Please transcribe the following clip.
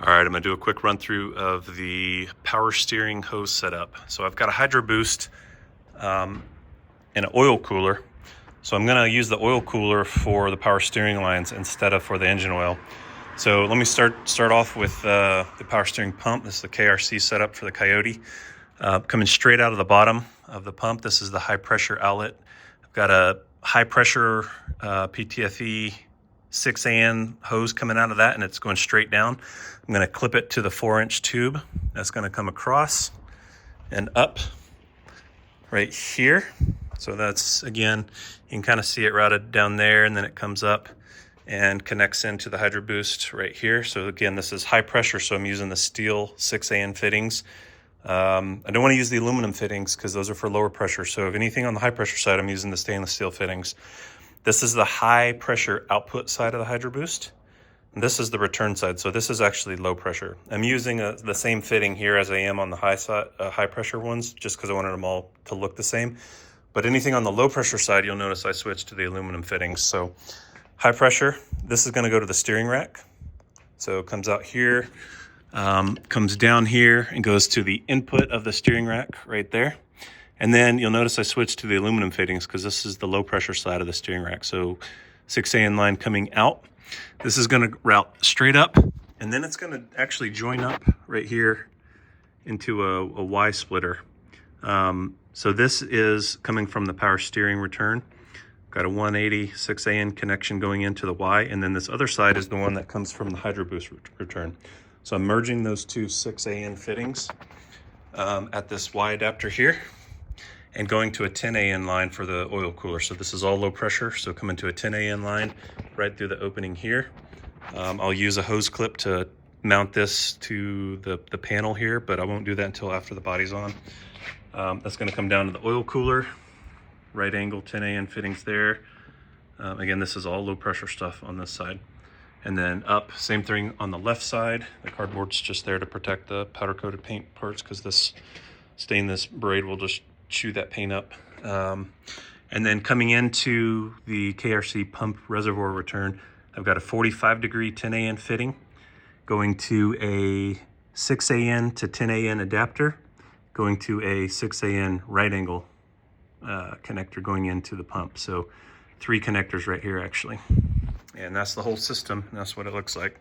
All right, I'm gonna do a quick run through of the power steering hose setup. So I've got a hydroboost and an oil cooler. So I'm gonna use the oil cooler for the power steering lines instead of for the engine oil. So let me start off with the power steering pump. This is the KRC setup for the Coyote. Coming straight out of the bottom of the pump, this is the high pressure outlet. I've got a high pressure PTFE 6AN hose coming out of that, and it's going straight down. I'm going to clip it to the 4-inch tube. That's going to come across and up right here. So that's, again, you can kind of see it routed down there, and then it comes up and connects into the hydroboost right here. So again, this is high pressure, so I'm using the steel 6AN fittings. I don't want to use the aluminum fittings because those are for lower pressure. So if anything on the high pressure side, I'm using the stainless steel fittings. This is the high pressure output side of the hydroboost. And this is the return side. So this is actually low pressure. I'm using the same fitting here as I am on the high side, high pressure ones, just because I wanted them all to look the same. But anything on the low pressure side, you'll notice I switched to the aluminum fittings. So high pressure, this is going to go to the steering rack. So it comes out here, comes down here and goes to the input of the steering rack right there. And then you'll notice I switched to the aluminum fittings because this is the low pressure side of the steering rack. So 6AN line coming out. This is going to route straight up, and then it's going to actually join up right here into a Y splitter. So this is coming from the power steering return. Got a 180 6AN connection going into the Y, and then this other side is the one that comes from the hydroboost return. So I'm merging those two 6AN fittings at this Y adapter here, and going to a 10AN line for the oil cooler. So this is all low pressure, so coming to a 10AN line right through the opening here. I'll use a hose clip to mount this to the panel here, but I won't do that until after the body's on. That's gonna come down to the oil cooler, right angle 10AN fittings there. Again, this is all low pressure stuff on this side. And then up, same thing on the left side. The cardboard's just there to protect the powder coated paint parts because this stainless braid will just chew that paint up. And then coming into the KRC pump reservoir return, I've got a 45-degree 10AN fitting going to a 6AN to 10AN adapter, going to a 6AN right angle connector going into the pump. So 3 connectors right here actually. And that's the whole system. That's what it looks like.